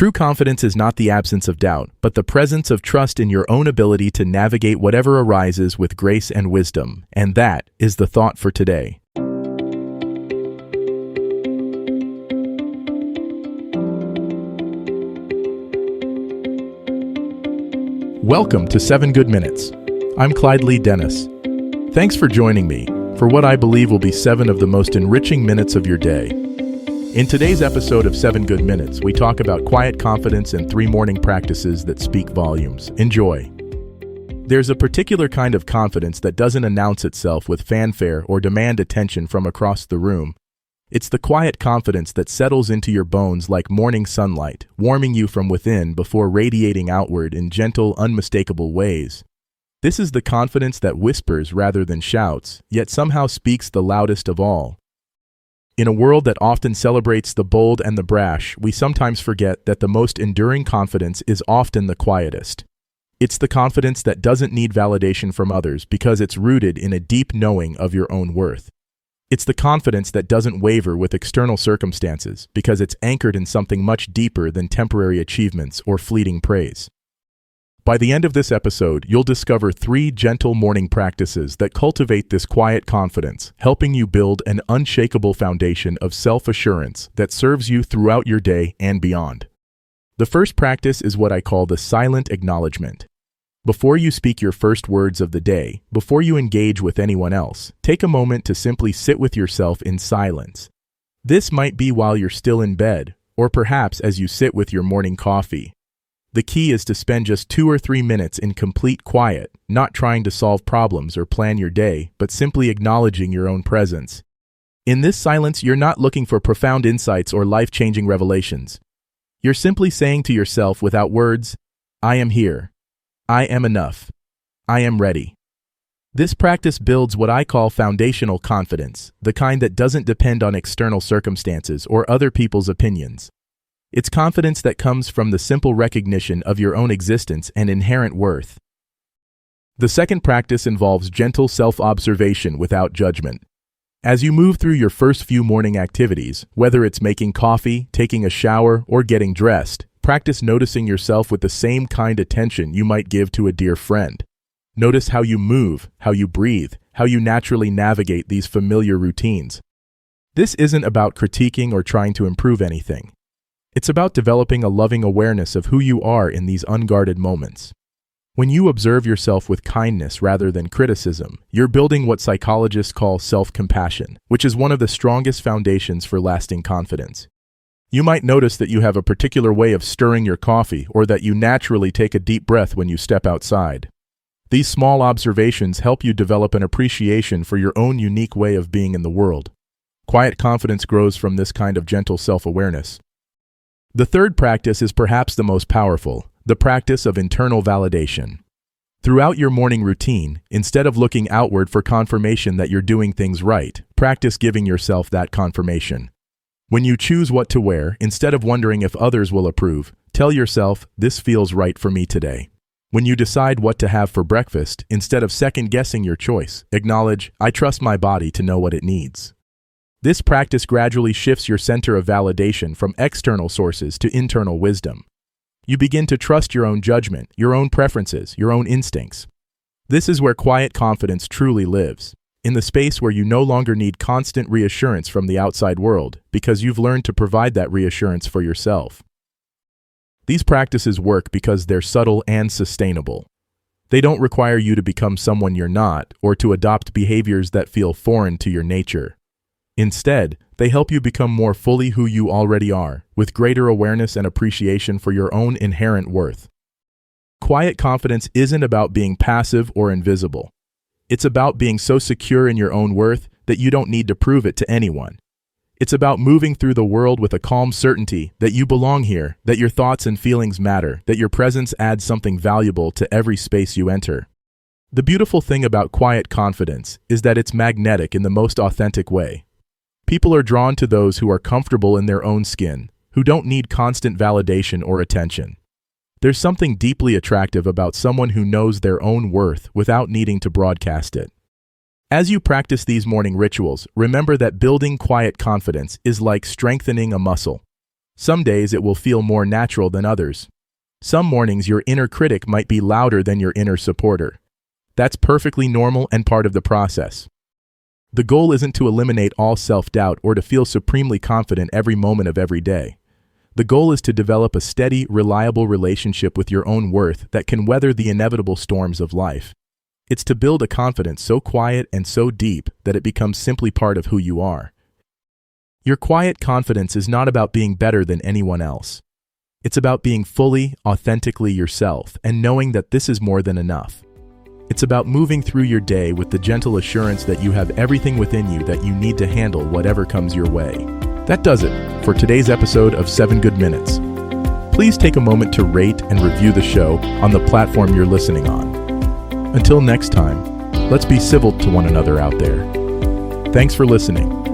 True confidence is not the absence of doubt, but the presence of trust in your own ability to navigate whatever arises with grace and wisdom. And that is the thought for today. Welcome to 7 Good Minutes. I'm Clyde Lee Dennis. Thanks for joining me for what I believe will be 7 of the most enriching minutes of your day. In today's episode of 7 Good Minutes, we talk about quiet confidence and 3 morning practices that speak volumes. Enjoy. There's a particular kind of confidence that doesn't announce itself with fanfare or demand attention from across the room. It's the quiet confidence that settles into your bones like morning sunlight, warming you from within before radiating outward in gentle, unmistakable ways. This is the confidence that whispers rather than shouts, yet somehow speaks the loudest of all. In a world that often celebrates the bold and the brash, we sometimes forget that the most enduring confidence is often the quietest. It's the confidence that doesn't need validation from others because it's rooted in a deep knowing of your own worth. It's the confidence that doesn't waver with external circumstances because it's anchored in something much deeper than temporary achievements or fleeting praise. By the end of this episode, you'll discover 3 gentle morning practices that cultivate this quiet confidence, helping you build an unshakable foundation of self-assurance that serves you throughout your day and beyond. The first practice is what I call the silent acknowledgement. Before you speak your first words of the day, before you engage with anyone else, take a moment to simply sit with yourself in silence. This might be while you're still in bed, or perhaps as you sit with your morning coffee. The key is to spend just 2 or 3 minutes in complete quiet, not trying to solve problems or plan your day, but simply acknowledging your own presence. In this silence, you're not looking for profound insights or life-changing revelations. You're simply saying to yourself without words, I am here. I am enough. I am ready. This practice builds what I call foundational confidence, the kind that doesn't depend on external circumstances or other people's opinions. It's confidence that comes from the simple recognition of your own existence and inherent worth. The second practice involves gentle self-observation without judgment. As you move through your first few morning activities, whether it's making coffee, taking a shower, or getting dressed, practice noticing yourself with the same kind attention you might give to a dear friend. Notice how you move, how you breathe, how you naturally navigate these familiar routines. This isn't about critiquing or trying to improve anything. It's about developing a loving awareness of who you are in these unguarded moments. When you observe yourself with kindness rather than criticism, you're building what psychologists call self-compassion, which is one of the strongest foundations for lasting confidence. You might notice that you have a particular way of stirring your coffee or that you naturally take a deep breath when you step outside. These small observations help you develop an appreciation for your own unique way of being in the world. Quiet confidence grows from this kind of gentle self-awareness. The third practice is perhaps the most powerful, the practice of internal validation. Throughout your morning routine, instead of looking outward for confirmation that you're doing things right, practice giving yourself that confirmation. When you choose what to wear, instead of wondering if others will approve, tell yourself, this feels right for me today. When you decide what to have for breakfast, instead of second-guessing your choice, acknowledge, I trust my body to know what it needs. This practice gradually shifts your center of validation from external sources to internal wisdom. You begin to trust your own judgment, your own preferences, your own instincts. This is where quiet confidence truly lives, in the space where you no longer need constant reassurance from the outside world, because you've learned to provide that reassurance for yourself. These practices work because they're subtle and sustainable. They don't require you to become someone you're not, or to adopt behaviors that feel foreign to your nature. Instead, they help you become more fully who you already are, with greater awareness and appreciation for your own inherent worth. Quiet confidence isn't about being passive or invisible. It's about being so secure in your own worth that you don't need to prove it to anyone. It's about moving through the world with a calm certainty that you belong here, that your thoughts and feelings matter, that your presence adds something valuable to every space you enter. The beautiful thing about quiet confidence is that it's magnetic in the most authentic way. People are drawn to those who are comfortable in their own skin, who don't need constant validation or attention. There's something deeply attractive about someone who knows their own worth without needing to broadcast it. As you practice these morning rituals, remember that building quiet confidence is like strengthening a muscle. Some days it will feel more natural than others. Some mornings your inner critic might be louder than your inner supporter. That's perfectly normal and part of the process. The goal isn't to eliminate all self-doubt or to feel supremely confident every moment of every day. The goal is to develop a steady, reliable relationship with your own worth that can weather the inevitable storms of life. It's to build a confidence so quiet and so deep that it becomes simply part of who you are. Your quiet confidence is not about being better than anyone else. It's about being fully, authentically yourself and knowing that this is more than enough. It's about moving through your day with the gentle assurance that you have everything within you that you need to handle whatever comes your way. That does it for today's episode of 7 Good Minutes. Please take a moment to rate and review the show on the platform you're listening on. Until next time, let's be civil to one another out there. Thanks for listening.